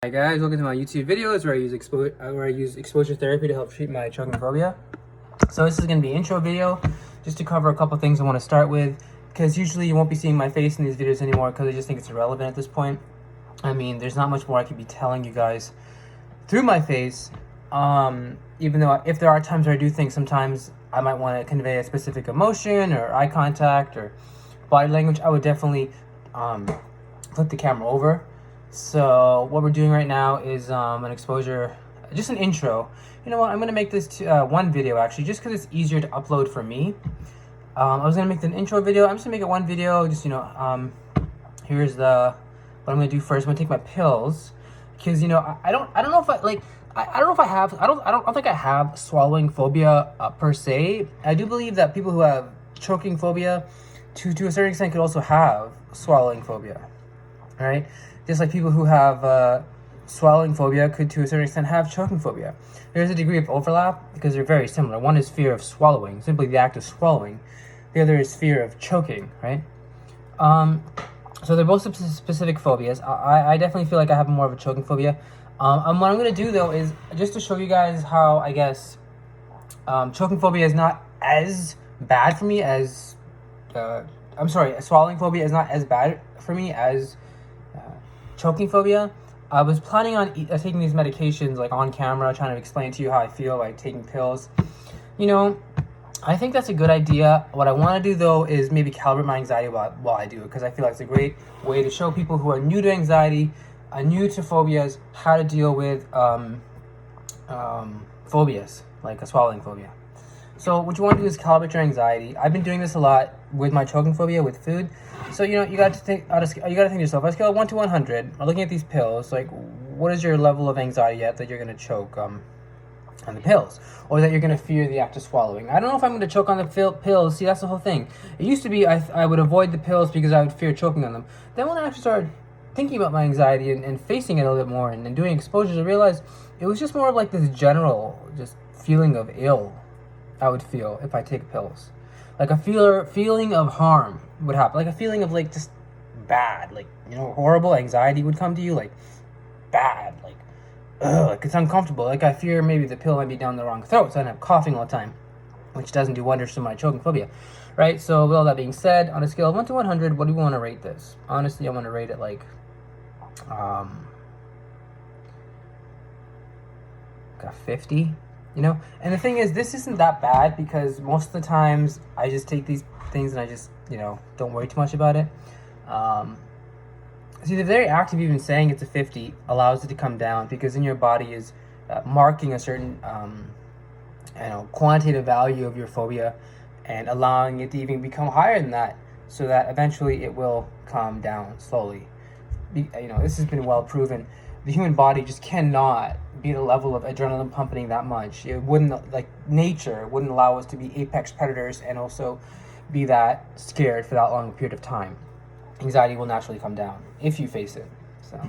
Hi guys, welcome to my YouTube videos where I use exposure therapy to help treat my choking phobia. So this is going to be an intro video just to cover a couple things I want to start with, because usually you won't be seeing my face in these videos anymore because I just think it's irrelevant at this point. I mean, there's not much more I could be telling you guys through my face, even though if there are times where I do think sometimes I might want to convey a specific emotion or eye contact or body language, I would definitely flip the camera over. So what we're doing right now is an exposure, just an intro. You know what, I'm going to make this one video actually, just because it's easier to upload for me. I was going to make an intro video. I'm just going to make it one video, just, here's what I'm going to do first. I'm going to take my pills, because, I don't know if I don't think I have swallowing phobia per se. I do believe that people who have choking phobia to a certain extent could also have swallowing phobia, right? Just like people who have swallowing phobia could to a certain extent have choking phobia. There's a degree of overlap because they're very similar. One is fear of swallowing, simply the act of swallowing. The other is fear of choking, right? So they're both specific phobias. I definitely feel like I have more of a choking phobia. What I'm going to do though is just to show you guys how, I guess, choking phobia is not as bad for me as, swallowing phobia is not as bad for me as choking phobia. I was planning on taking these medications like on camera, trying to explain to you how I feel like taking pills. I think that's a good idea. What I want to do though is maybe calibrate my anxiety while I do it, because I feel like it's a great way to show people who are new to anxiety, new to phobias, how to deal with phobias, like a swallowing phobia. So what you want to do is calibrate your anxiety. I've been doing this a lot with my choking phobia with food. So you got to think to yourself, on a scale of 1 to 100, or looking at these pills, like what is your level of anxiety at that you're going to choke on the pills, or that you're going to fear the act of swallowing. I don't know if I'm going to choke on the pills. See, that's the whole thing. It used to be I would avoid the pills because I would fear choking on them. Then when I actually started thinking about my anxiety and facing it a little bit more and doing exposures, I realized it was just more of like this general just feeling of ill I would feel if I take pills. Like a feeling of harm would happen. Like a feeling of like just bad, like, horrible anxiety would come to you, like bad, like, like it's uncomfortable. Like I fear maybe the pill might be down the wrong throat, so I end up coughing all the time, which doesn't do wonders to my choking phobia, right? So with all that being said, on a scale of 1 to 100, what do we want to rate this? Honestly, I want to rate it like, a 50. And the thing is, this isn't that bad because most of the times I just take these things and I just, don't worry too much about it. See, the very act of even saying it's a 50 allows it to come down, because then your body is marking a certain, quantitative value of your phobia and allowing it to even become higher than that, so that eventually it will calm down slowly. This has been well proven. The human body just cannot be the level of adrenaline pumping that much. It wouldn't, like, nature wouldn't allow us to be apex predators and also be that scared for that long a period of time. Anxiety will naturally come down if you face it. So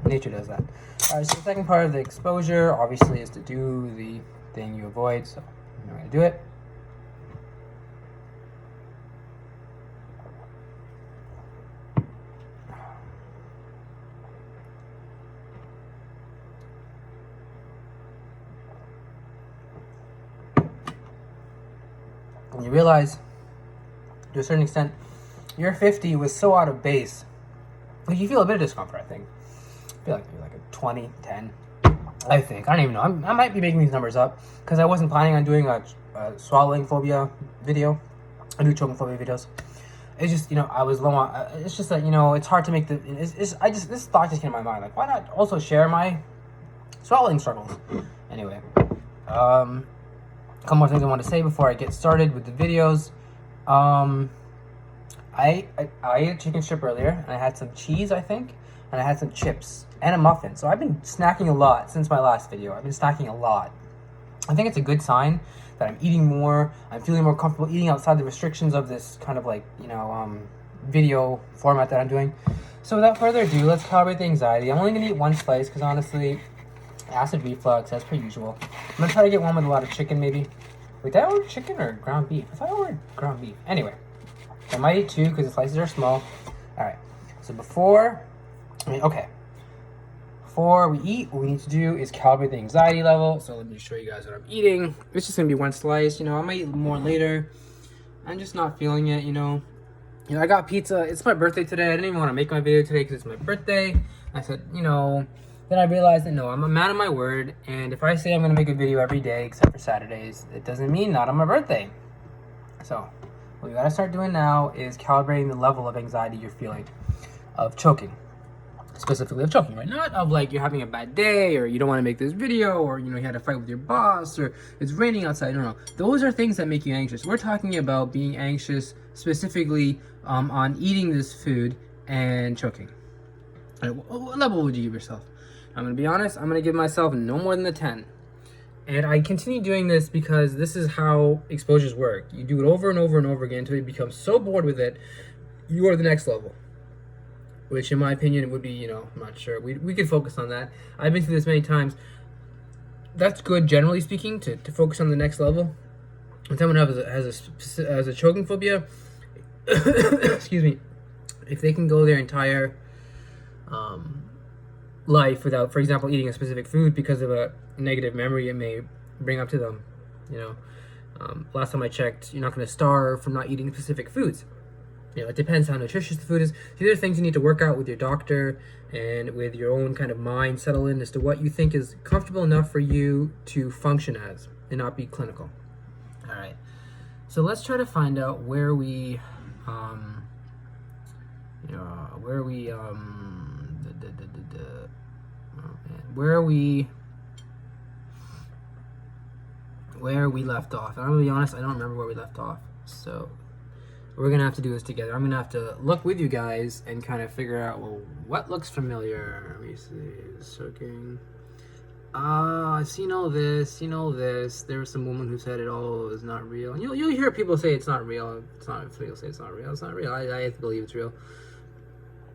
nature does that. All right, so the second part of the exposure obviously is to do the thing you avoid. So I'm going to do it. And you realize, to a certain extent, your 50 was so out of base. Like, you feel a bit of discomfort, I think. I feel like maybe like a 20, 10, I think. I don't even know. I might be making these numbers up, because I wasn't planning on doing a swallowing phobia video. I do choking phobia videos. It's just, I was low on, it's just that, it's hard to make this thought just came to my mind. Like, why not also share my swallowing struggles? Anyway, a couple more things I want to say before I get started with the videos. I ate a chicken strip earlier, and I had some cheese, I think, and I had some chips and a muffin. So I've been snacking a lot since my last video. I've been snacking a lot. I think it's a good sign that I'm eating more. I'm feeling more comfortable eating outside the restrictions of this kind of like, video format that I'm doing. So without further ado, let's calibrate the anxiety. I'm only going to eat one slice because honestly, acid reflux, as per usual. I'm going to try to get one with a lot of chicken maybe. Wait, did I order chicken or ground beef? I thought I ordered ground beef. Anyway, I might eat two because the slices are small. All right, so before we eat, what we need to do is calibrate the anxiety level. So let me show you guys what I'm eating. It's just gonna be one slice. You know, I might eat more later. I'm just not feeling it. You know, I got pizza. It's my birthday today. I didn't even want to make my video today because it's my birthday. I said, you know. Then I realized that no, I'm a man of my word, and if I say I'm gonna make a video every day except for Saturdays, it doesn't mean not on my birthday. So what you gotta start doing now is calibrating the level of anxiety you're feeling of choking. Specifically of choking, right? Not of like you're having a bad day or you don't want to make this video or you know you had a fight with your boss or it's raining outside. No. Those are things that make you anxious. We're talking about being anxious specifically on eating this food and choking. What level would you give yourself? I'm gonna be honest, I'm gonna give myself no more than a 10. And I continue doing this because this is how exposures work. You do it over and over and over again until you become so bored with it, you are the next level. Which in my opinion would be, you know, I'm not sure. We could focus on that. I've been through this many times. That's good, generally speaking, to focus on the next level. When someone has a choking phobia, excuse me, if they can go their entire life without, for example, eating a specific food because of a negative memory it may bring up to them, you know. Last time I checked, you're not going to starve from not eating specific foods. You know, it depends how nutritious the food is. These are things you need to work out with your doctor and with your own kind of mind, settle in as to what you think is comfortable enough for you to function as and not be clinical. All right. So let's try to find out where we left off. And I'm gonna be honest, I don't remember where we left off. So we're gonna have to do this together. I'm gonna have to look with you guys and kind of figure out, well, what looks familiar. Let me see. Choking. I've seen all this. There was some woman who said it all is not real. And you'll hear people say it's not real. It's not. People say it's not real. It's not real. I have to believe it's real.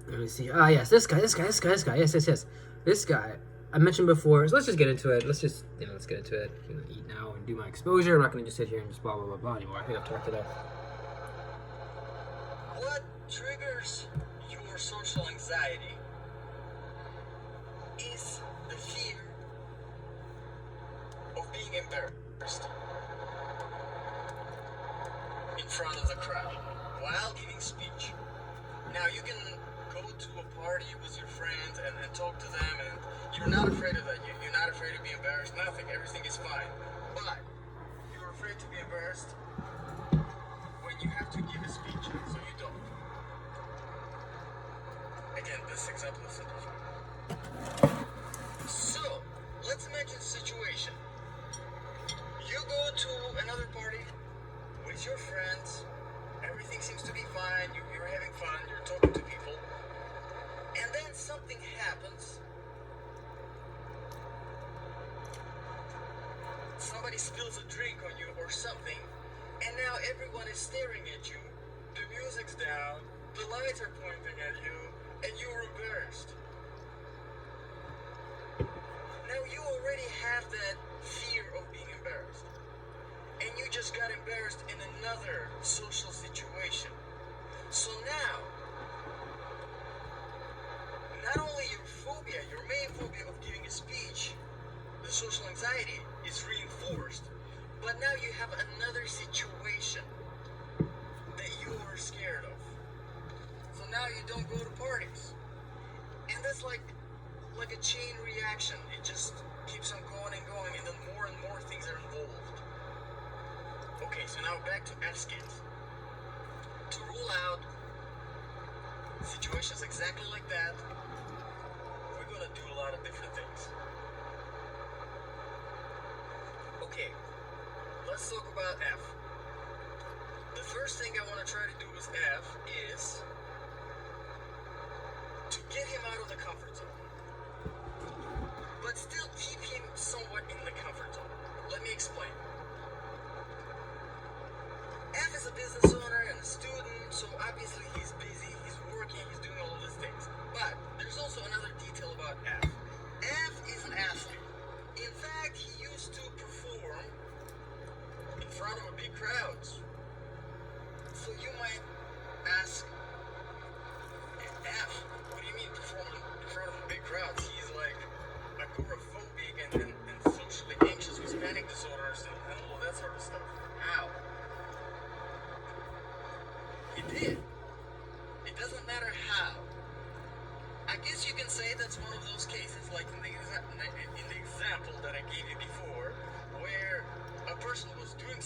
Let me see. Yes, this guy. Yes. This guy. I mentioned before. So let's just get into it. Let's get into it. I'm gonna eat now and do my exposure. I'm not gonna just sit here and just blah blah blah blah anymore. I think I've talked it up. What triggers your social anxiety is the fear of being embarrassed in front of the crowd while giving speech. Now you can go to a party with your friends and talk to them and you're not afraid of that. You're not afraid to be embarrassed. Nothing. Everything is fine. But you're afraid to be embarrassed when you have to give a speech. So you don't. Again, this example is simple. So, let's imagine a situation. You go to another party with your friends. Everything seems to be fine. You're having fun. You're talking to people. And then something happens. Somebody spills a drink on you or something. And now everyone is staring at you. The music's down. The lights are pointing at you. And you're embarrassed. Now you already have that fear of being embarrassed. And you just got embarrassed in another social situation. So now, not only your phobia, your main phobia of giving a speech, the social anxiety is reinforced, but now you have another situation that you are scared of. So now you don't go to parties. And that's like a chain reaction. It just keeps on going and going, and then more and more things are involved. Okay, so now back to F scales. To rule out situations exactly like that, we're gonna do a lot of different things. Okay, let's talk about F. The first thing I want to try to do with F is to get him out of the comfort zone, but still keep him somewhat in the comfort zone. Let me explain. F is a business owner and a student, so obviously he's busy, he's working, he's doing all of these things. But there's also another detail about F. F is an athlete. In fact, he used to perform in front of a big crowds. So you might ask, F, what do you mean performing in front of a big crowd? He's like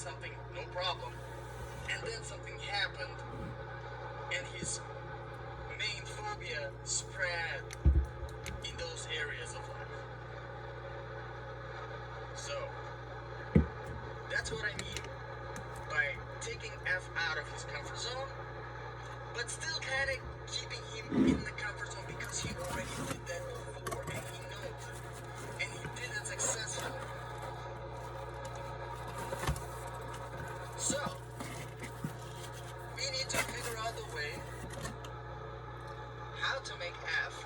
something, no problem. And then something happened, and his main phobia spread in those areas of life. So, that's what I mean by taking F out of his comfort zone, but still kind of keeping him in the comfort zone because he already did that before and he knows it. And he did it successfully. So, we need to figure out the way how to make F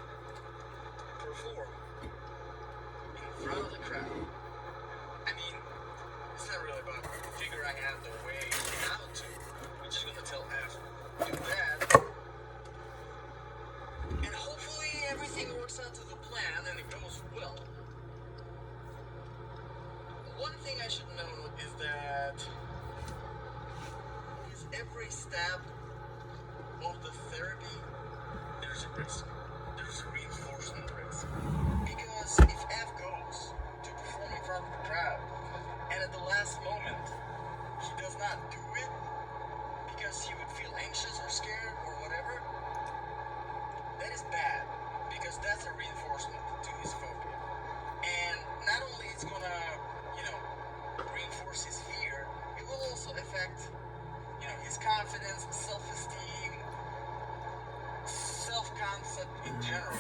perform in front of the crowd. I mean, it's not really about figuring out the way how to. We're just gonna tell F, do that. And hopefully everything works out to the plan and it goes well. One thing I should note is that with every step of the therapy, there's a risk. There's a reinforcement risk. Because if F goes to perform in front of the crowd, and at the last moment, he does not do it because he would feel anxious or scared or whatever, that is bad. Because that's a reinforcement to his phobia. And not only it's gonna, reinforce his fear, it will also affect, his confidence, self-esteem, self-concept in general,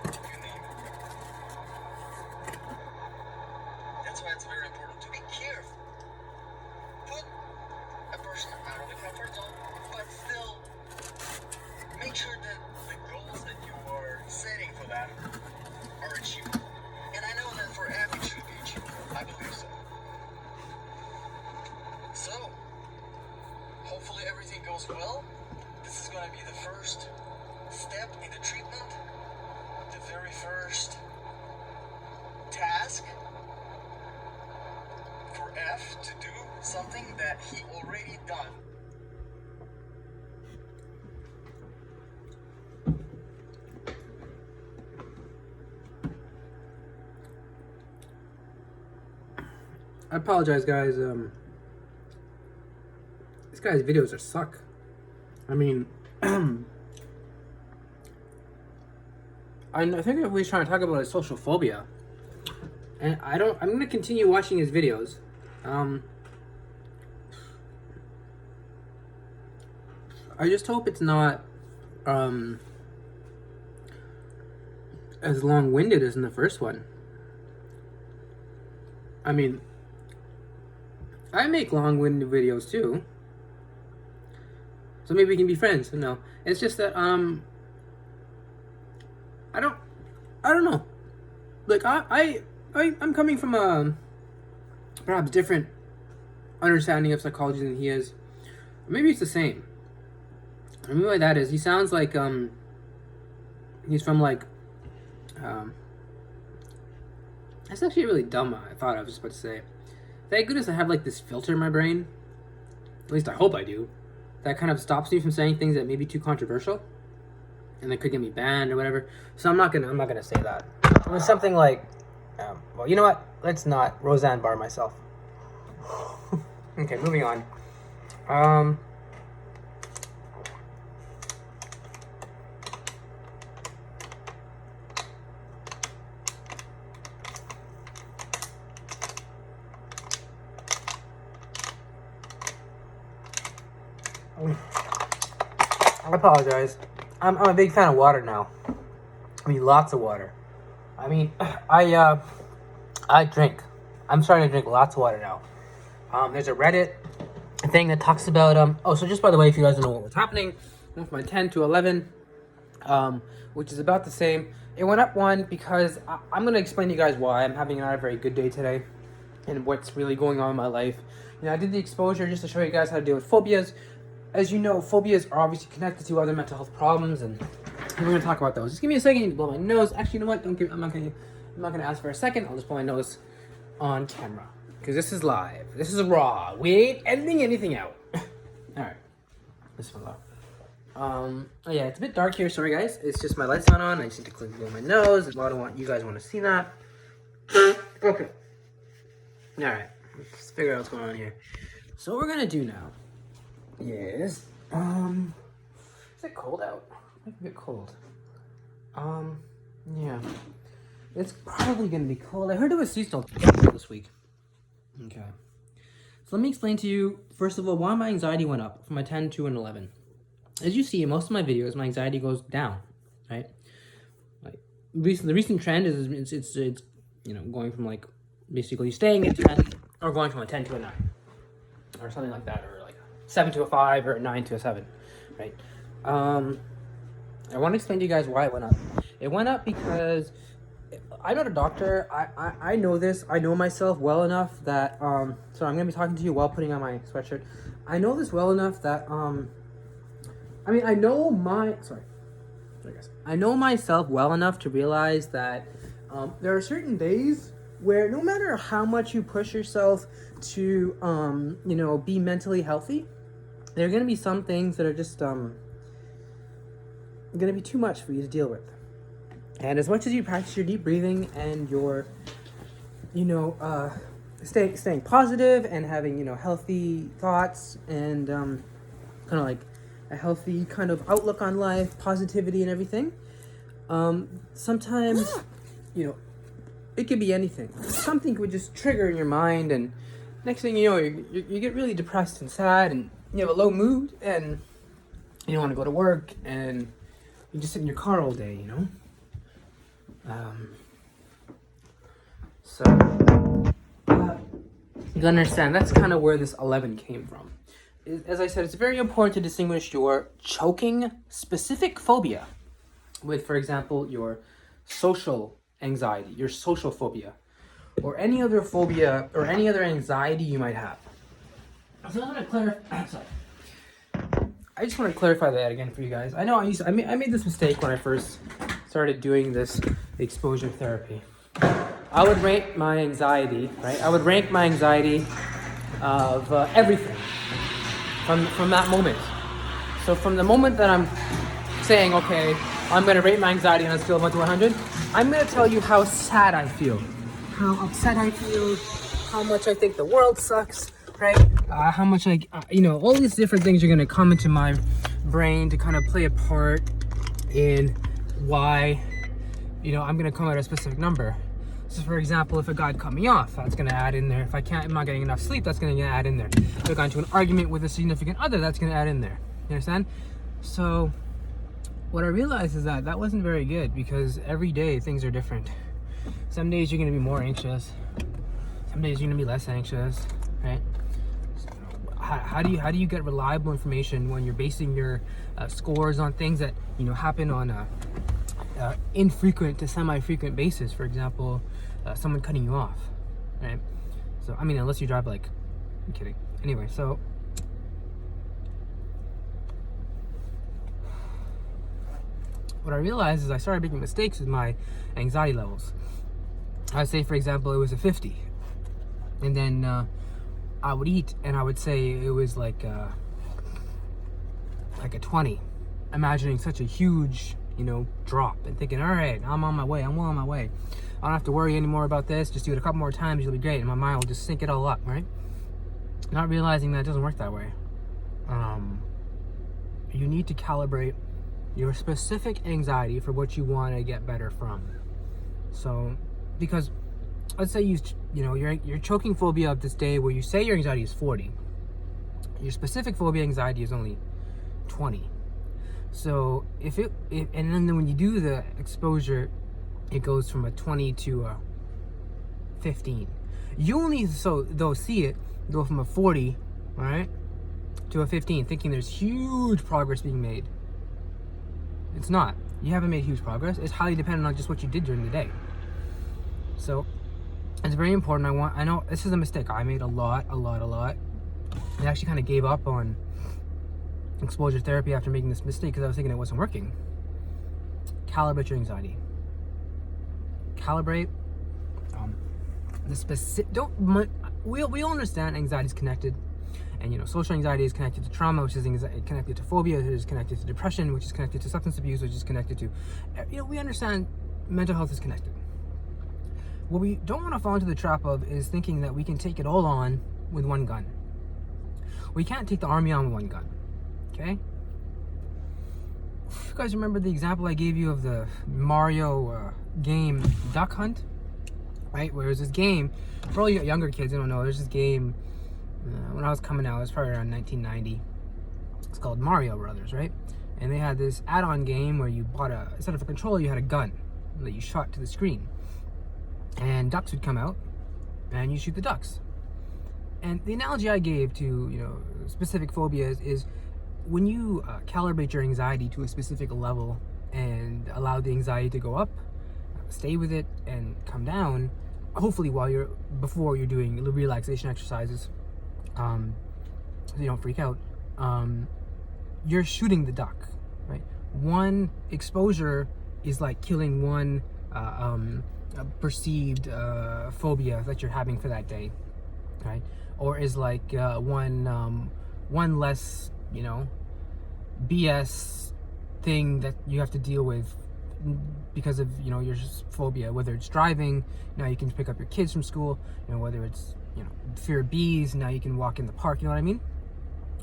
you name it. That's why it's very important to be careful. Put a person out of the comfort zone, but still make sure that the goals that you are setting for them are achievable. And I know that for F it should be achievable. I believe so. So, hopefully everything goes well. This is going to be the first step in the treatment, the very first task for F to do something that he already done. I apologize, guys. This guy's videos are suck. I mean, I think what he's trying to talk about is social phobia, and I'm gonna continue watching his videos. I just hope it's not as long-winded as in the first one. I mean, I make long-winded videos too, so maybe we can be friends. No, it's just that I don't know. Like I'm coming from a perhaps different understanding of psychology than he is. Maybe it's the same. I mean, what that is, he sounds like he's from like that's actually really dumb. I thought I was just about to say. Thank goodness I have like this filter in my brain. At least I hope I do. That kind of stops me from saying things that may be too controversial, and that could get me banned or whatever. So I'm not gonna say that. It was something like, well, you know what? Let's not Roseanne Barr myself. Okay, moving on. I apologize. I'm a big fan of water now. I mean, lots of water. I mean, I drink. I'm starting to drink lots of water now. There's a Reddit thing that talks about oh, so just by the way, if you guys don't know what was happening, I went from a 10 to 11, which is about the same. It went up one because I'm gonna explain to you guys why I'm having not a very good day today, and what's really going on in my life. I did the exposure just to show you guys how to deal with phobias. As you know, phobias are obviously connected to other mental health problems, and we're going to talk about those. Just give me a second to blow my nose. Actually, you know what? I'm not going to ask for a second. I'll just blow my nose on camera, because this is live. This is raw. We ain't editing anything out. All right. This one low. Oh yeah, it's a bit dark here. Sorry, guys. It's just my light's not on. I just need to clean blow my nose. A lot of you guys want to see that. Okay. All right. Let's figure out what's going on here. So what we're gonna do now is, is it cold out? It's a bit cold. Yeah. It's probably gonna be cold. I heard it was seasonal this week. Okay. So let me explain to you, first of all, why my anxiety went up from a 10 to an 11. As you see in most of my videos, my anxiety goes down, right? Like the recent trend is it's you know, going from like basically staying at 10 or going from a 10 to a 9 or something like that, or like 7 to a 5 or a 9 to a 7, right? I want to explain to you guys why it went up. It went up because I'm not a doctor. I know this. I know myself well enough that so I'm gonna be talking to you while putting on my sweatshirt. I know this well enough that I mean, I know I know myself well enough to realize that there are certain days where no matter how much you push yourself to you know, be mentally healthy, there are gonna be some things that are just gonna be too much for you to deal with. And as much as you practice your deep breathing and your, you know, staying positive and having, you know, healthy thoughts and kind of like a healthy kind of outlook on life, positivity and everything, sometimes, you know, it could be anything. Something could just trigger in your mind, and next thing you know, you get really depressed and sad, and you have a low mood, and you don't want to go to work, and you just sit in your car all day, you know? So, you understand, that's kind of where this 11 came from. As I said, it's very important to distinguish your choking specific phobia with, for example, your social anxiety, your social phobia, or any other phobia or any other anxiety you might have. So I'm going to clarify, sorry. I just want to clarify that again for you guys. I know I made this mistake when I first started doing this exposure therapy. I would rate my anxiety, right? I would rank my anxiety of everything from that moment. So from the moment that I'm saying, okay, I'm going to rate my anxiety on a scale of 1 to 100, I'm going to tell you how sad I feel, how upset I feel, how much I think the world sucks, right? How much you know, all these different things are going to come into my brain to kind of play a part in why, you know, I'm going to come at a specific number. So for example, if a guy cut me off, that's going to add in there. If I'm not getting enough sleep, that's going to add in there. If I got into an argument with a significant other, that's going to add in there. You understand? So what I realized is that wasn't very good, because every day things are different. Some days you're going to be more anxious. Some days you're going to be less anxious, right? How do you get reliable information when you're basing your scores on things that, you know, happen on a infrequent to semi-frequent basis? For example, someone cutting you off, right? So I mean, unless you drive like, I'm kidding. Anyway, so what I realized is I started making mistakes with my anxiety levels. I'd say, for example, it was a 50, and then I would eat and I would say it was like a 20, imagining such a huge, you know, drop, and thinking, all right, I'm on my way, I'm well on my way. I don't have to worry anymore about this. Just do it a couple more times, you'll be great. And my mind will just sync it all up, right? Not realizing that it doesn't work that way. You need to calibrate your specific anxiety for what you want to get better from. So, because let's say you know, your choking phobia of this day, where you say your anxiety is 40, your specific phobia anxiety is only 20. So and then when you do the exposure, it goes from a 20 to a 15. You only see it go from a 40, right, to a 15, thinking there's huge progress being made. It's not. You haven't made huge progress. It's highly dependent on just what you did during the day. So it's very important. I know this is a mistake I made a lot. I actually kind of gave up on exposure therapy after making this mistake, because I was thinking it wasn't working. Calibrate your anxiety. Calibrate the specific. We all understand anxiety is connected, and, you know, social anxiety is connected to trauma, which is connected to phobia, which is connected to depression, which is connected to substance abuse, which is connected to, you know, we understand mental health is connected. What we don't want to fall into the trap of is thinking that we can take it all on with one gun. We can't take the army on with one gun. Okay? You guys remember the example I gave you of the Mario game Duck Hunt? Right? Where it was this game, for all you younger kids, you don't know, there's this game when I was coming out, it was probably around 1990. It's called Mario Brothers, right? And they had this add-on game where you bought instead of a controller, you had a gun that you shot to the screen. And ducks would come out, and you shoot the ducks. And the analogy I gave to, specific phobias is when you calibrate your anxiety to a specific level and allow the anxiety to go up, stay with it and come down, hopefully before you're doing relaxation exercises, so you don't freak out, you're shooting the duck, right? One exposure is like killing one perceived phobia that you're having for that day, right? Or is like one less, BS thing that you have to deal with because of your phobia. Whether it's driving, now you can pick up your kids from school. Whether it's fear of bees, now you can walk in the park. You know what I mean?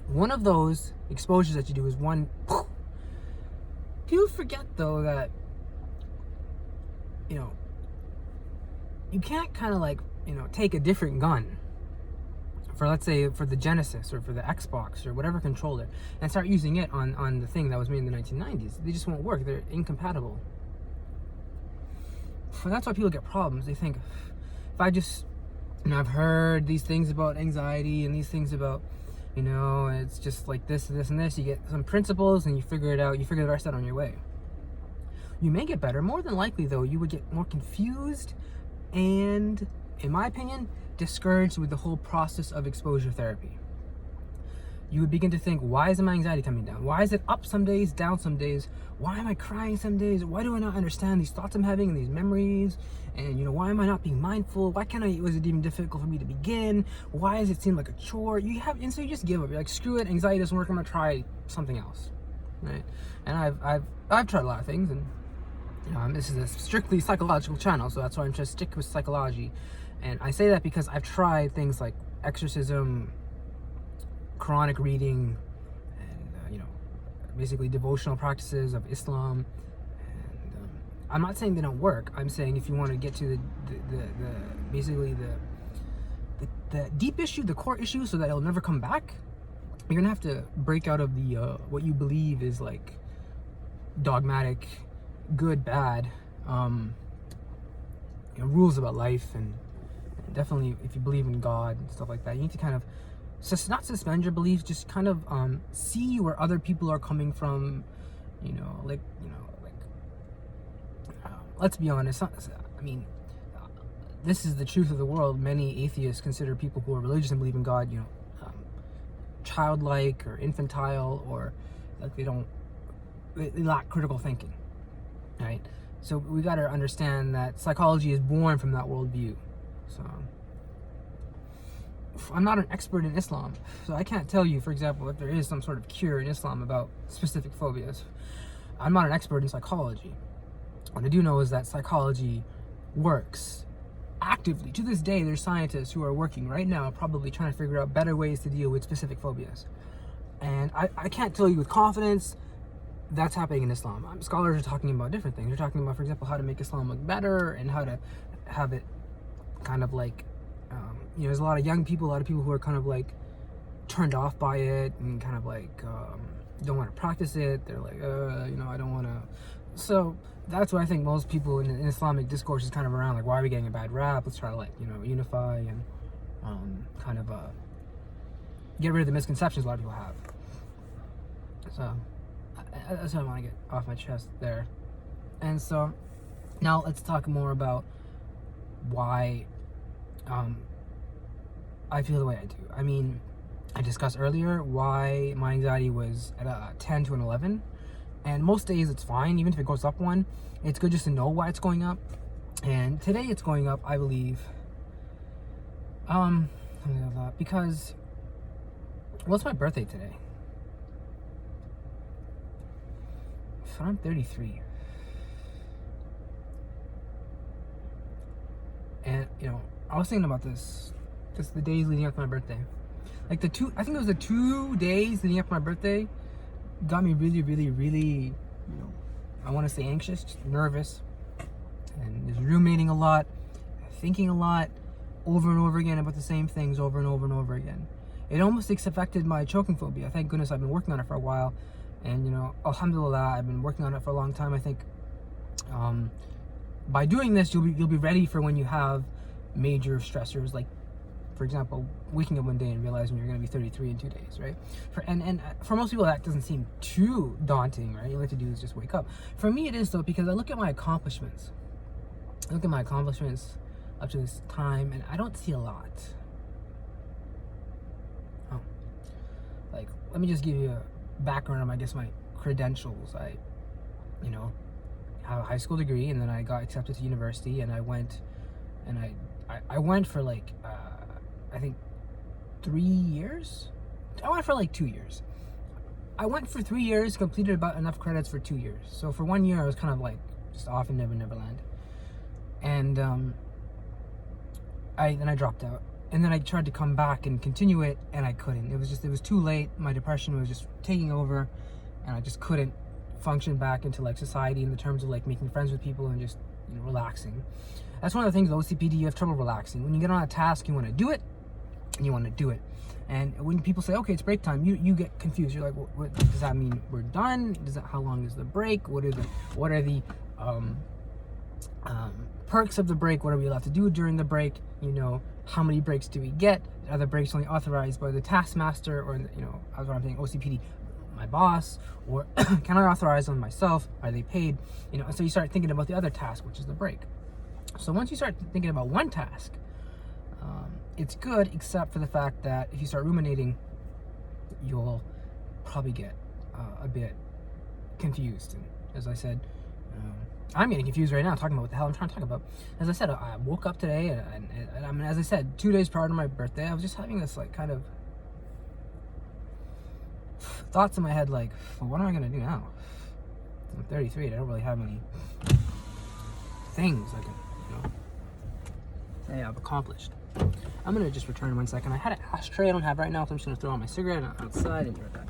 One of those exposures that you do is one. People forget though that you can't kind of like take a different gun for, let's say, for the Genesis or for the Xbox or whatever controller and start using it on the thing that was made in the 1990s. They just won't work. They're incompatible. And that's why people get problems. They think, if I just, I've heard these things about anxiety and these things about, it's just like this and this and this. You get some principles and you figure it out. You figure the rest out on your way. You may get better. More than likely, though, you would get more confused and, in my opinion, discouraged with the whole process of exposure therapy. You would begin to think, why isn't my anxiety coming down? Why is it up some days, down some days? Why am I crying some days? Why do I not understand these thoughts I'm having and these memories? And why am I not being mindful? Was it even difficult for me to begin? Why does it seem like a chore? And so you just give up. You're like, screw it, anxiety doesn't work, I'm gonna try something else. Right? And I've tried a lot of things, and this is a strictly psychological channel, so that's why I'm trying to stick with psychology. And I say that because I've tried things like exorcism, Quranic reading, and basically devotional practices of Islam. And I'm not saying they don't work. I'm saying if you want to get to the deep issue, the core issue, so that it'll never come back, you're gonna have to break out of the what you believe is like dogmatic, good, bad, rules about life, and definitely if you believe in God and stuff like that, you need to kind of not suspend your beliefs, just kind of see where other people are coming from. Let's be honest. This is the truth of the world. Many atheists consider people who are religious and believe in God, childlike or infantile, or like they lack critical thinking, right? So we got to understand that psychology is born from that worldview. So I'm not an expert in Islam, so I can't tell you, for example, if there is some sort of cure in Islam about specific phobias. I'm not an expert in psychology. What I do know is that psychology works actively. To this day, there's scientists who are working right now probably trying to figure out better ways to deal with specific phobias. And I can't tell you with confidence that's happening in Islam. Scholars are talking about different things. They're talking about, for example, how to make Islam look better and how to have it kind of like, there's a lot of young people, a lot of people who are kind of like turned off by it and kind of like don't want to practice it. They're like, I don't want to. So that's why I think most people in Islamic discourse is kind of around like, why are we getting a bad rap? Let's try to like, unify and kind of get rid of the misconceptions a lot of people have. So that's what I want to get off my chest there. And so now let's talk more about why I feel the way I do. I mean, I discussed earlier why my anxiety was at a 10 to an 11. And most days it's fine, even if it goes up one. It's good just to know why it's going up. And today it's going up, I believe, because, well, it's my birthday today. So I'm 33. And, I was thinking about this just the days leading up to my birthday. like I think it was the 2 days leading up to my birthday, got me really, really, really, I want to say anxious, just nervous, and just ruminating a lot, thinking a lot, over and over again about the same things over and over and over again. It almost affected my choking phobia. Thank goodness I've been working on it for a while, and alhamdulillah, I've been working on it for a long time. I think by doing this, you'll be ready for when you have major stressors, like, for example, waking up one day and realizing you're going to be 33 in 2 days, right? And for most people, that doesn't seem too daunting, right? You like to do is just wake up. For me, it is, though, because I look at my accomplishments. Up to this time, and I don't see a lot. Oh, like, let me just give you a background on, I guess, my credentials. I have a high school degree, and then I got accepted to university, and I went for like I think 3 years. I went for like 2 years. I went for 3 years, completed about enough credits for 2 years. So for 1 year, I was kind of like just off in Neverland. And then I dropped out. And then I tried to come back and continue it, and I couldn't. It was too late. My depression was just taking over, and I just couldn't function back into like society in the terms of like making friends with people and just relaxing. That's one of the things with OCPD, you have trouble relaxing. When you get on a task, you want to do it, and you want to do it. And when people say, okay, it's break time, you get confused. You're like, what does that mean? We're done? How long is the break? What are the perks of the break? What are we allowed to do during the break? How many breaks do we get? Are the breaks only authorized by the taskmaster, or as what I'm saying, OCPD, my boss, or can I authorize them myself? Are they paid? So you start thinking about the other task, which is the break. So once you start thinking about one task, it's good, except for the fact that if you start ruminating, you'll probably get a bit confused. And as I said, I'm getting confused right now talking about what the hell I'm trying to talk about. As I said, I woke up today, and I mean, as I said, 2 days prior to my birthday, I was just having this like kind of thoughts in my head, like, well, what am I gonna do now? I'm 33. I don't really have any things I can say I've accomplished. I'm gonna just return in 1 second. I had an ashtray I don't have right now, so I'm just gonna throw out my cigarette outside and be right back.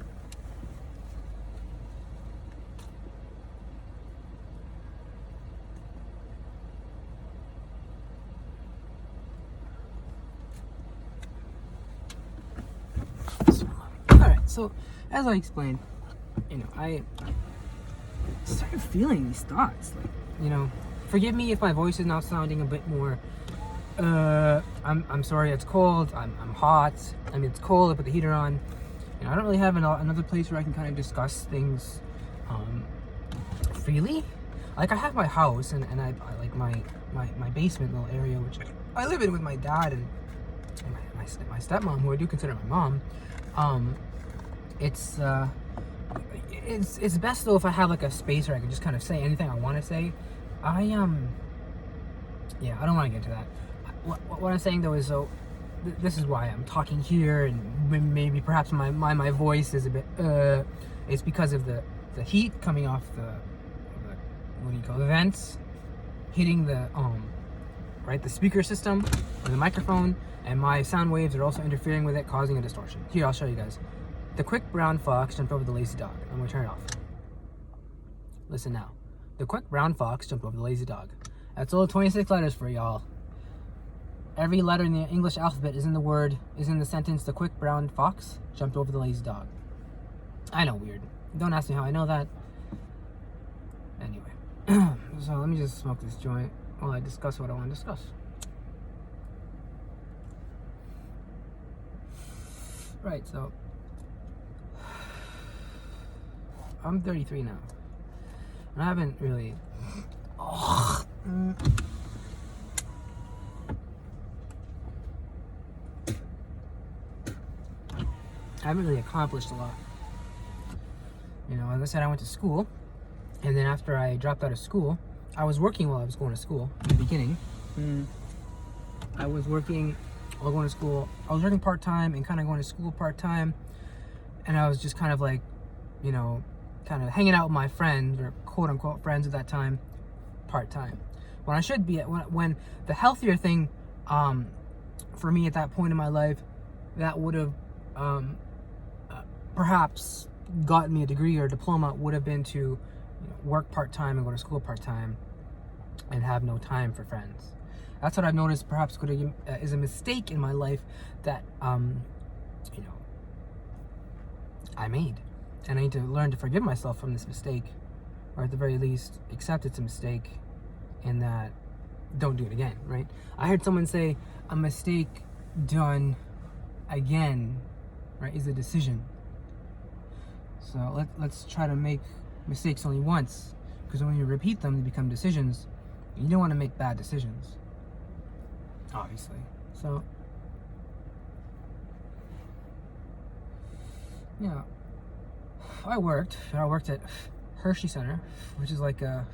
Alright, so as I explained, I started feeling these thoughts, like, forgive me if my voice is now sounding a bit more I'm sorry, it's cold, I'm hot, I mean, it's cold, I put the heater on, I don't really have another place where I can kind of discuss things freely. Like, I have my house, and I like my basement little area, which I live in with my dad and my stepmom, who I do consider my mom. It's best though if I have like a space where I can just kind of say anything I want to say. Yeah, I don't want to get into that. What I'm saying though is, so this is why I'm talking here, and maybe perhaps my voice is a bit it's because of the heat coming off the what do you call it, the vents, hitting the the speaker system or the microphone, and my sound waves are also interfering with it, causing a distortion. Here, I'll show you guys. The quick brown fox jumped over the lazy dog. I'm gonna turn it off. Listen now. The quick brown fox jumped over the lazy dog. That's all 26 letters for y'all. Every letter in the English alphabet is in the sentence, the quick brown fox jumped over the lazy dog. I know, weird. Don't ask me how I know that. Anyway. So let me just smoke this joint while I discuss what I want to discuss. Right, so I'm 33 now, and I haven't really accomplished a lot. As I said, I went to school, and then after I dropped out of school, I was working while I was going to school in the beginning. I was working while going to school. I was working part-time and kind of going to school part-time, and I was just kind of like, kind of hanging out with my friends, or quote-unquote friends at that time, part-time. When I should be when the healthier thing for me at that point in my life, that would have perhaps gotten me a degree or a diploma would have been to work part-time and go to school part-time and have no time for friends. That's what I've noticed perhaps is a mistake in my life that I made, and I need to learn to forgive myself from this mistake, or at the very least accept it's a mistake and that don't do it again, right? I heard someone say a mistake done again, right, is a decision. So let's try to make mistakes only once, because when you repeat them, they become decisions. You don't want to make bad decisions, obviously. So yeah, I worked at Hershey Center, which is like a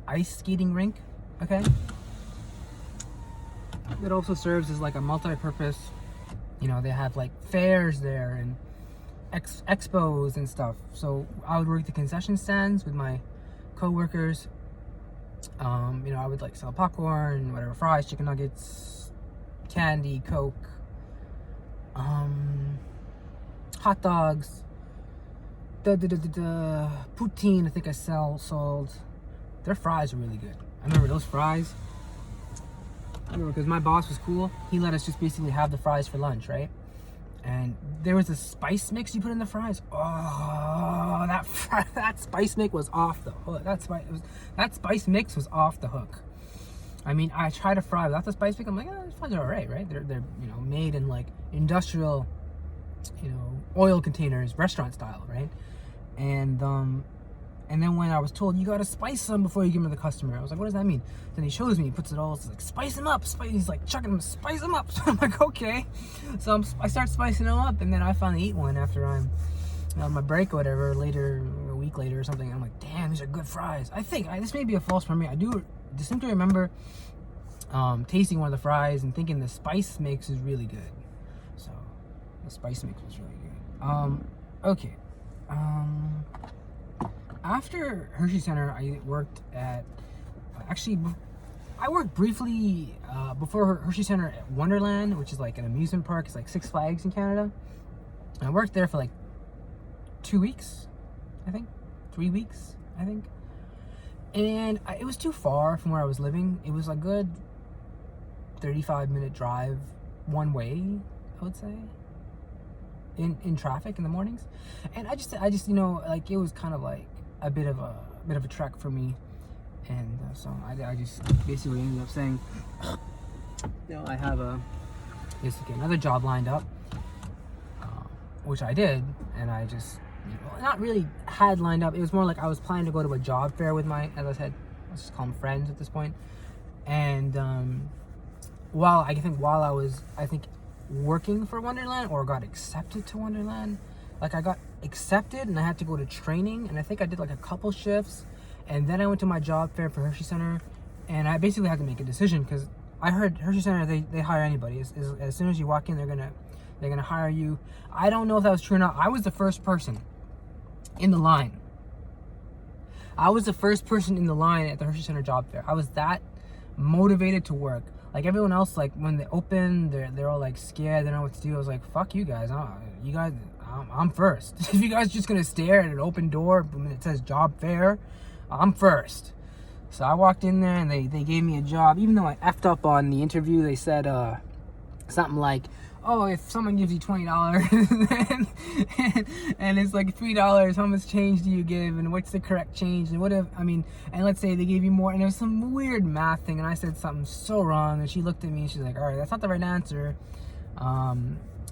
ice skating rink. Okay, it also serves as like a multi-purpose. They have like fairs there and expos and stuff. So I would work the concession stands with my co-workers. I would like sell popcorn, whatever, fries, chicken nuggets, candy, Coke, hot dogs, poutine. I think I sold. Their fries are really good. I remember those fries. I remember because my boss was cool. He let us just basically have the fries for lunch, right? And there was a spice mix you put in the fries. Oh, that spice mix was off the hook. That spice mix was off the hook. I mean, I tried a fry without the spice mix. I'm like, these fries are alright, right? They're made in like industrial, oil containers, restaurant style, right? And then when I was told, you gotta spice them before you give them to the customer, I was like, what does that mean? Then he shows me, he puts it all, it's like, spice them up. He's like chucking them, spice them up. So I'm like, okay. So I start spicing them up, and then I finally eat one after I'm on my break or whatever, a week later or something. I'm like, damn, these are good fries. I think, this may be a false memory. I do distinctly remember tasting one of the fries and thinking the spice mix is really good. So, the spice mix was really good. Okay. After Hershey Center, I worked at, I worked briefly before Hershey Center at Wonderland, which is like an amusement park. It's like Six Flags in Canada. And I worked there for like 2 weeks, I think. 3 weeks, I think. And it was too far from where I was living. It was a good 35-minute drive one way, I would say. In traffic in the mornings. And I just it was kind of like a bit of a trek for me, and so I just basically ended up saying, I have another job lined up, which I did, and I just not really had lined up. It was more like I was planning to go to a job fair with my, as I said, let's just call them friends at this point. And while I was working for Wonderland, or got accepted to Wonderland. Like, I got accepted and I had to go to training, and I think I did like a couple shifts, and then I went to my job fair for Hershey Center, and I basically had to make a decision, because I heard Hershey Center, they hire anybody. As soon as you walk in, they're gonna hire you. I don't know if that was true or not. I was the first person in the line. I was the first person in the line at the Hershey Center job fair. I was that motivated to work. Like everyone else, like when they open, they're all like scared. They don't know what to do. I was like, fuck you guys. I'm first. If you guys are just gonna stare at an open door when it says job fair, I'm first. So I walked in there and they gave me a job. Even though I effed up on the interview, they said something like, oh, if someone gives you $20 and it's like $3, how much change do you give, and what's the correct change, and and let's say they gave you more, and it was some weird math thing, and I said something so wrong, and she looked at me and she's like, all right, that's not the right answer.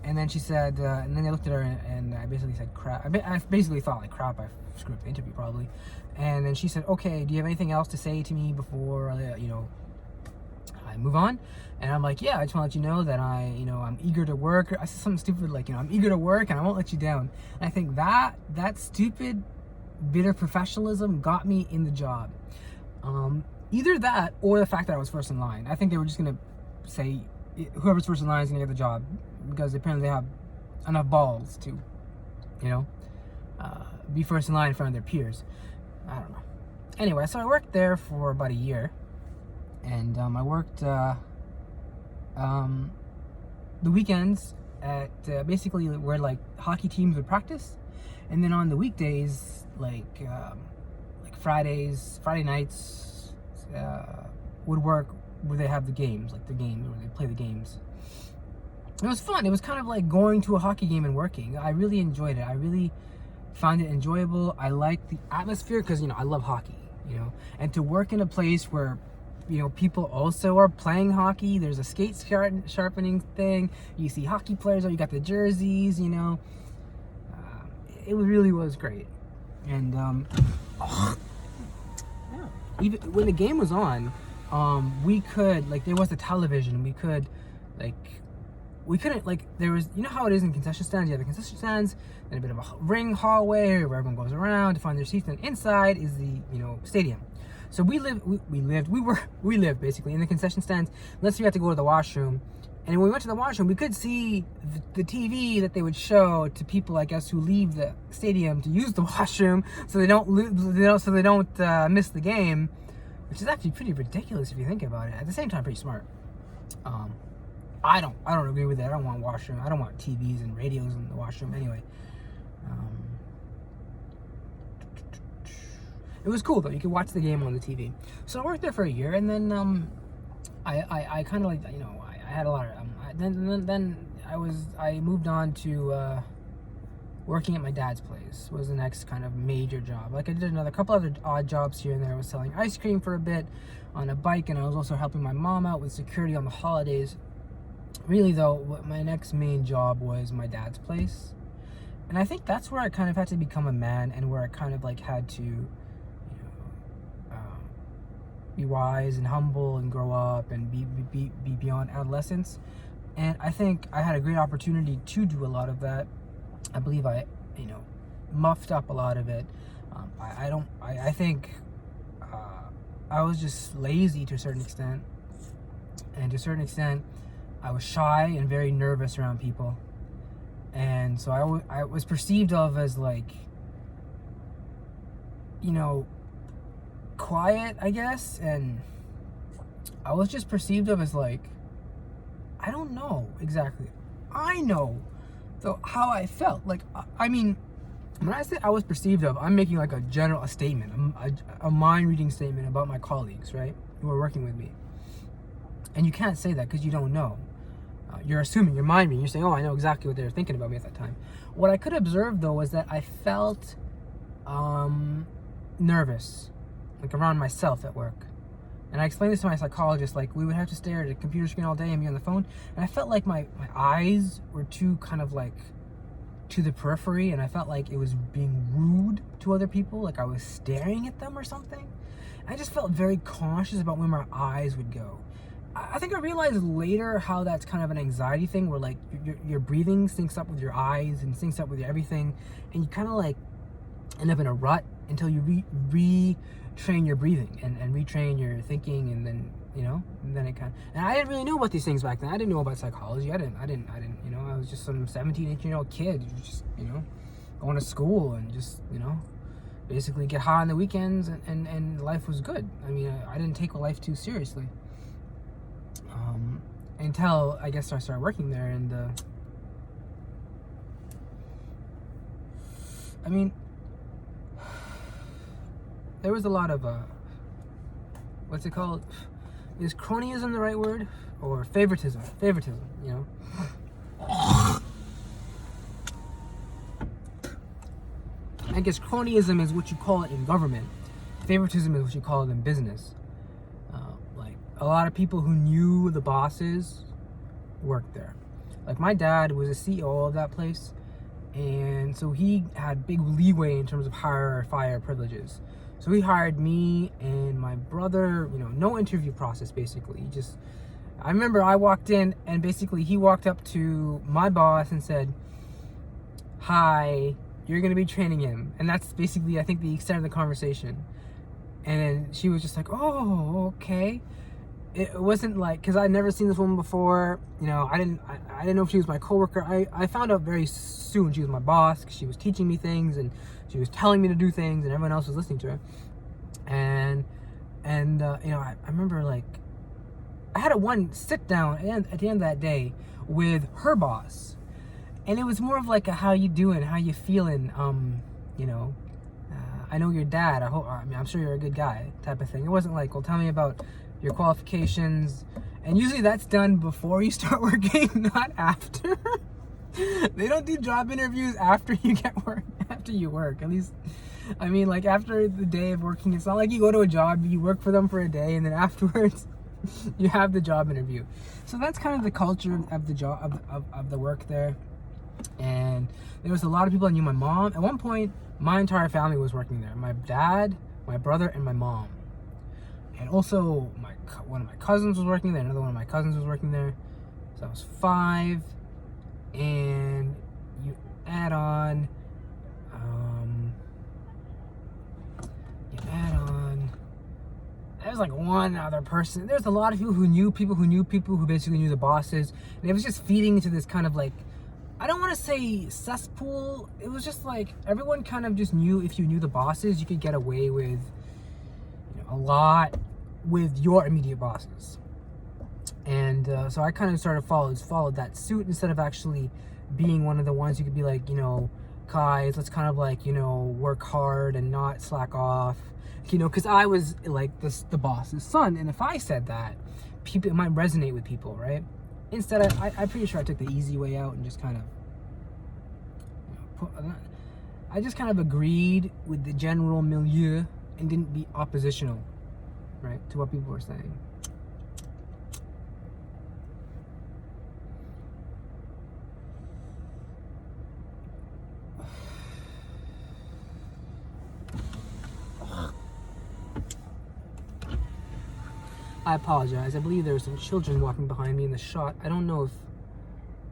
And then she said, and then I looked at her and I basically said crap. I basically thought like crap, I screwed up the interview probably. And then she said, okay, do you have anything else to say to me before I move on? And I'm like, yeah, I just want to let you know that I'm eager to work. I said something stupid like, I'm eager to work and I won't let you down. And I think that stupid, bitter professionalism got me in the job. Either that or the fact that I was first in line. I think they were just going to say whoever's first in line is going to get the job, because apparently they have enough balls to, be first in line in front of their peers. I don't know. Anyway, so I worked there for about a year. And I worked the weekends at basically where like hockey teams would practice, and then on the weekdays like Friday nights would work where they have the games, like the games where they play the games. It was fun. It was kind of like going to a hockey game and working. I really enjoyed it. I really found it enjoyable. I liked the atmosphere because, you know, I love hockey, you know, and to work in a place where, you know, people also are playing hockey. There's a skate sharpening thing. You see hockey players, you got the jerseys, you know. It really was great. And even when the game was on, we could, like, there was a television. We couldn't, like, there was, you know how it is in concession stands? You have the concession stands, and a bit of a ring hallway where everyone goes around to find their seats, and inside is the, you know, stadium. So we lived basically in the concession stands, unless we had to go to the washroom. And when we went to the washroom, we could see the TV that they would show to people, I guess, who leave the stadium to use the washroom, so they don't miss the game, which is actually pretty ridiculous if you think about it. At the same time, pretty smart. I don't agree with it. I don't want washroom. I don't want TVs and radios in the washroom anyway. It was cool though. You could watch the game on the TV. So I worked there for a year, and then I kind of, like, you know, I had a lot of then I moved on to working at my dad's place. Was the next kind of major job. Like, I did another couple other odd jobs here and there. I was selling ice cream for a bit on a bike, and I was also helping my mom out with security on the holidays. Really though, what my next main job was my dad's place, and I think that's where I kind of had to become a man, and where I kind of like had to, you know, be wise and humble and grow up and be beyond adolescence. And I think I had a great opportunity to do a lot of that. I believe I, you know, muffed up a lot of it. I think I was just lazy to a certain extent, and to a certain extent I was shy and very nervous around people, and so I was perceived of as, like, you know, quiet, I guess, and I was just perceived of as, like, I don't know exactly. I know though how I felt. Like, I mean, when I say I was perceived of, I'm making like a statement, a mind reading statement about my colleagues, right, who are working with me. And you can't say that because you don't know. You're assuming, you're mind reading. You're saying, oh, I know exactly what they were thinking about me at that time. What I could observe though was that I felt nervous, like around myself at work. And I explained this to my psychologist, like, we would have to stare at a computer screen all day and be on the phone. And I felt like my eyes were too kind of like to the periphery, and I felt like it was being rude to other people, like I was staring at them or something. I just felt very cautious about where my eyes would go. I think I realized later how that's kind of an anxiety thing, where like your breathing syncs up with your eyes and syncs up with your everything, and you kind of like end up in a rut until you retrain your breathing and retrain your thinking, and then, you know, and then it kind of, and I didn't really know about these things back then. I didn't know about psychology. I didn't, you know, I was just some 17, 18-year-old kid who just, you know, going to school and just, you know, basically get high on the weekends, and life was good. I mean, I didn't take life too seriously. Until I guess I started working there, and I mean, there was a lot of what's it called? Is cronyism the right word? Or favoritism, you know? I guess cronyism is what you call it in government. Favoritism is what you call it in business. Like, a lot of people who knew the bosses worked there. Like, my dad was a CEO of that place, and so he had big leeway in terms of hire or fire privileges. So he hired me and my brother, you know, no interview process, basically. I remember I walked in, and basically he walked up to my boss and said, "Hi, you're going to be training him." And that's basically, I think, the extent of the conversation. And then she was just like, "Oh, okay." It wasn't like, because I'd never seen this woman before, you know, I didn't know if she was my coworker. I found out very soon she was my boss, because she was teaching me things, and she was telling me to do things, and everyone else was listening to her. And you know, I remember, like, I had a one sit down at the end of that day with her boss, and it was more of like a how you doing, how you feeling, you know, I know your dad. I mean, I'm sure you're a good guy, type of thing. It wasn't like, well, tell me about your qualifications. And usually that's done before you start working, not after. They don't do job interviews after you get work. After you work, at least. I mean, like after the day of working, it's not like you go to a job, you work for them for a day, and then afterwards, you have the job interview. So that's kind of the culture of the job of the work there. And there was a lot of people that knew my mom. At one point, my entire family was working there. My dad, my brother, and my mom. And also, one of my cousins was working there. Another one of my cousins was working there. So that was 5. And you add on, there's like one other person. There's a lot of people who knew people who basically knew the bosses. And it was just feeding into this kind of like, I don't want to say cesspool. It was just like everyone kind of just knew if you knew the bosses, you could get away with, you know, a lot with your immediate bosses. And so I kind of sort of followed that suit instead of actually being one of the ones who could be like, you know, guys, let's kind of like, you know, work hard and not slack off, you know, because I was like the boss's son, and if I said that, people, it might resonate with people, right? Instead, I'm pretty sure I took the easy way out and just kind of, you know, I just kind of agreed with the general milieu and didn't be oppositional, right, to what people were saying. I apologize. I believe there were some children walking behind me in the shot. I don't know if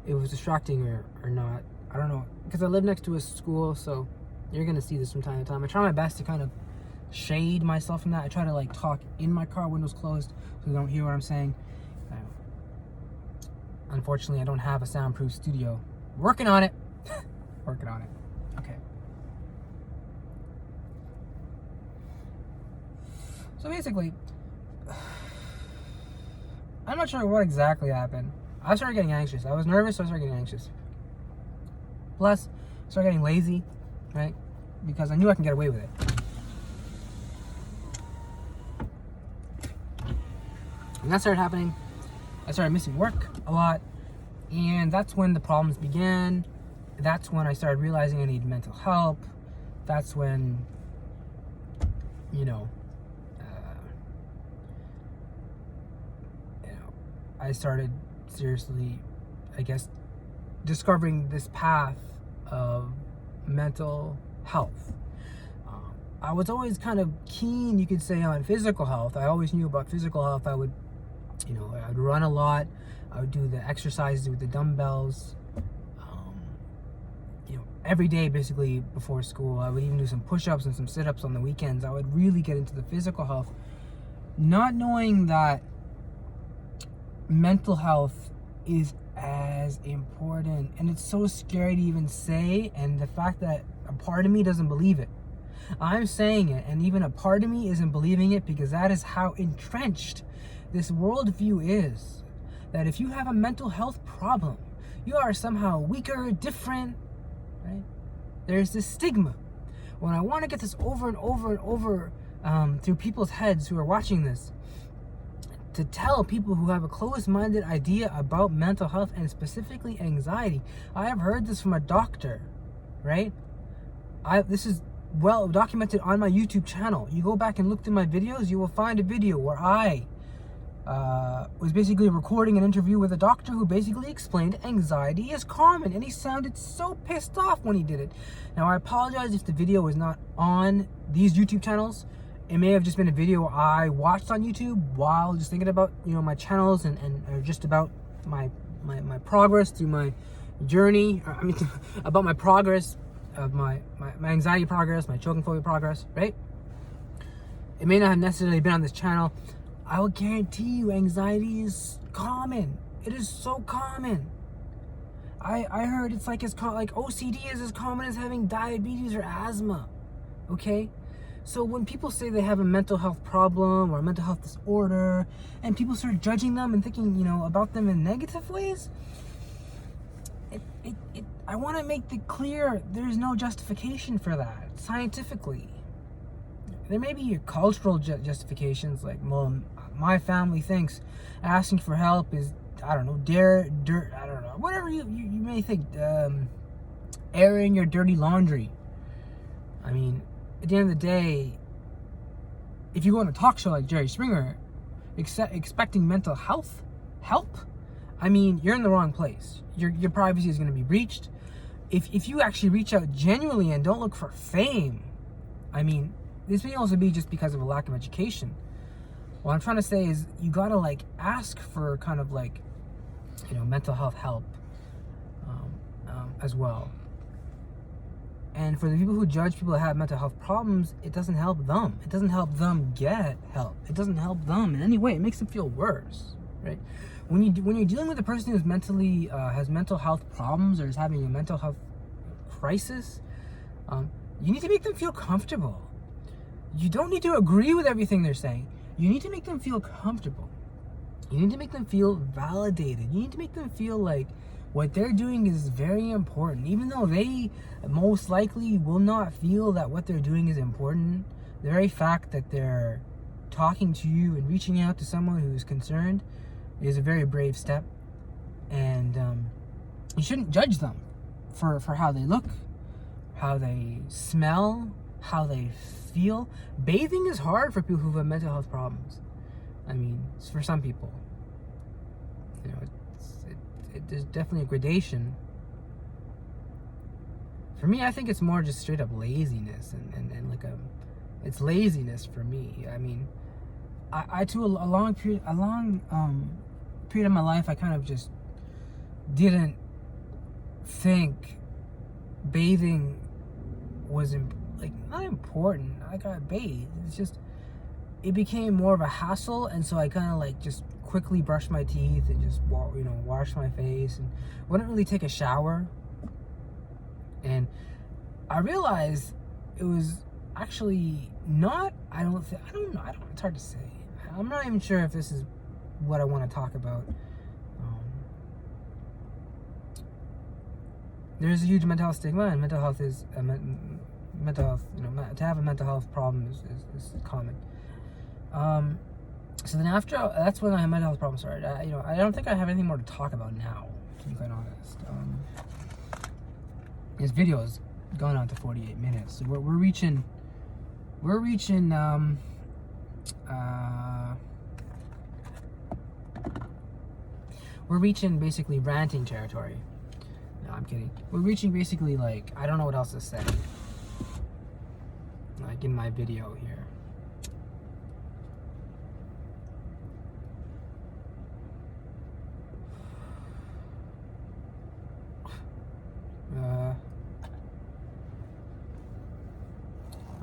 it was distracting or not. I don't know. Because I live next to a school, so you're going to see this from time to time. I try my best to kind of shade myself from that. I try to like talk in my car, windows closed, so they don't hear what I'm saying. Unfortunately, I don't have a soundproof studio. Working on it. Working on it. Okay. So basically, I'm not sure what exactly happened. I started getting anxious. I was nervous, so I started getting anxious. Plus, I started getting lazy, right? Because I knew I can get away with it. And that started happening. I started missing work a lot. And that's when the problems began. That's when I started realizing I need mental help. That's when, you know, I started seriously, I guess, discovering this path of mental health. I was always kind of keen, you could say, on physical health. I always knew about physical health. I would, you know, I'd run a lot. I would do the exercises with the dumbbells. You know, every day basically before school. I would even do some push-ups and some sit-ups on the weekends. I would really get into the physical health, not knowing that mental health is as important, and it's so scary to even say, and the fact that a part of me doesn't believe it. I'm saying it, and even a part of me isn't believing it, because that is how entrenched this worldview is, that if you have a mental health problem, you are somehow weaker, different, right? There's this stigma. When I want to get this over and over and over through people's heads who are watching this, to tell people who have a closed-minded idea about mental health and specifically anxiety. I have heard this from a doctor, right? This is well documented on my YouTube channel. You go back and look through my videos, you will find a video where I was basically recording an interview with a doctor who basically explained anxiety is common, and he sounded so pissed off when he did it. Now, I apologize if the video was not on these YouTube channels. It may have just been a video I watched on YouTube while just thinking about, you know, my channels and just about my progress through my journey. I mean, about my progress of my anxiety progress, my choking phobia progress, right? It may not have necessarily been on this channel. I will guarantee you anxiety is common. It is so common. I heard it's like OCD is as common as having diabetes or asthma, okay? So when people say they have a mental health problem or a mental health disorder, and people start judging them and thinking, about them in negative ways, I want to make it clear there's no justification for that scientifically. There may be cultural justifications, like, well, my family thinks asking for help is, I don't know, I don't know, whatever you may think, airing your dirty laundry. I mean, at the end of the day, if you go on a talk show like Jerry Springer, expecting mental health help, I mean, you're in the wrong place. Your privacy is going to be breached. If you actually reach out genuinely and don't look for fame, I mean, this may also be just because of a lack of education. What I'm trying to say is you got to ask for kind of mental health help as well. And for the people who judge people that have mental health problems, it doesn't help them. It doesn't help them get help. It doesn't help them in any way. It makes them feel worse, right? When you're dealing with a person who's mentally has mental health problems or is having a mental health crisis, you need to make them feel comfortable. You don't need to agree with everything they're saying. You need to make them feel comfortable. You need to make them feel validated. You need to make them feel like what they're doing is very important. Even though they most likely will not feel that what they're doing is important, the very fact that they're talking to you and reaching out to someone who's concerned is a very brave step. And you shouldn't judge them for how they look, how they smell, how they feel. Bathing is hard for people who have mental health problems. I mean, it's for some people. There's definitely a gradation. For me, I think it's more just straight up laziness and it's laziness for me. I mean, I to a long period of my life, I kind of just didn't think bathing was not important. I got bathed. It's just, it became more of a hassle, and so I kind of just quickly brushed my teeth and just wash my face and wouldn't really take a shower. And I realized it was actually not, I don't know, it's hard to say. I'm not even sure if this is what I want to talk about. There's a huge mental health stigma, and mental health is to have a mental health problem is common. So then that's when my mental health problem started. I don't think I have anything more to talk about now, to be quite honest. This video is going on to 48 minutes. So we're reaching basically ranting territory. No, I'm kidding. We're reaching basically I don't know what else to say. In my video here.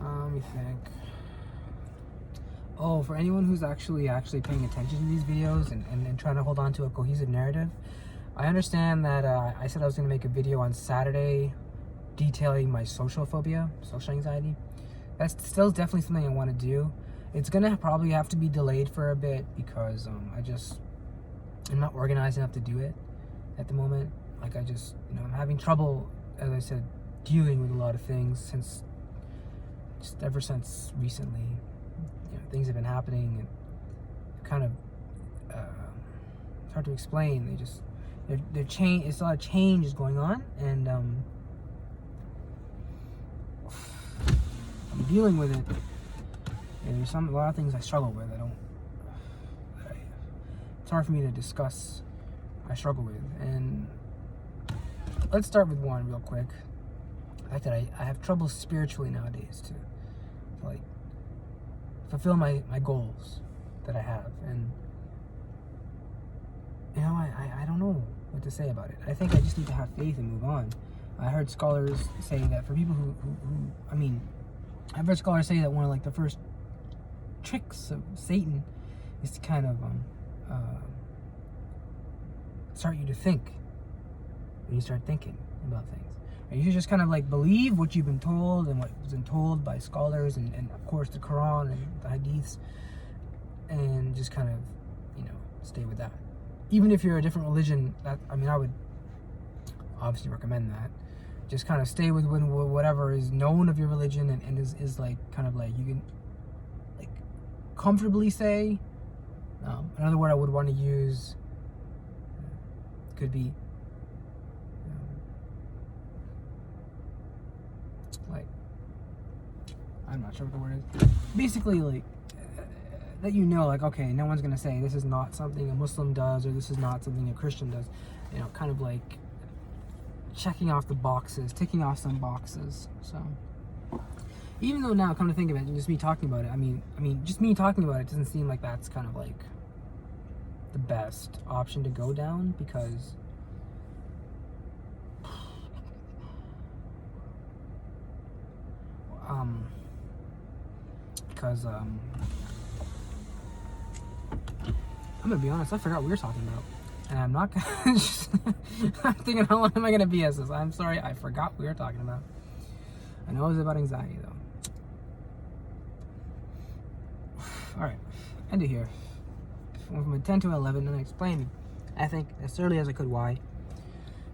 Let me think. Oh, for anyone who's actually paying attention to these videos and trying to hold on to a cohesive narrative, I understand that I said I was going to make a video on Saturday detailing my social phobia, social anxiety. That's still definitely something I want to do. It's going to probably have to be delayed for a bit because I'm not organized enough to do it at the moment. I'm having trouble, as I said, dealing with a lot of things ever since recently. Things have been happening and kind of it's hard to explain. They're change. It's a lot of change is going on, and I'm dealing with it. And there's a lot of things I struggle with. It's hard for me to discuss. I struggle with, and let's start with one real quick. The fact that I have trouble spiritually nowadays to fulfill my goals that I have, and I don't know what to say about it. I think I just need to have faith and move on. I heard scholars say that for people who I've heard scholars say that one of the first tricks of Satan is to kind of start you to think when you start thinking about things. You should just kind of like believe what you've been told and what was been told by scholars and of course the Quran and the Hadiths, and just kind of, you know, stay with that. Even if you're a different religion, I would obviously recommend that. Just kind of stay with whatever is known of your religion and is like kind of like you can like comfortably say. Another word I would want to use could be like, I'm not sure what the word is. Basically, like that, you know, like, okay, no one's gonna say this is not something a Muslim does or this is not something a Christian does. You know, kind of like checking off the boxes, ticking off some boxes. So even though now, come to think of it, and just me talking about it, I mean, just me talking about it doesn't seem like that's kind of like the best option to go down, because I'm gonna be honest, I forgot what we were talking about, and I'm not gonna just, I'm thinking, how long am I gonna BS this? I'm sorry, I forgot what we were talking about. I know it was about anxiety though. Alright, end it here. Went from a 10 to 11, and I explained, I think, as thoroughly as I could why.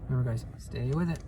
Remember guys, stay with it.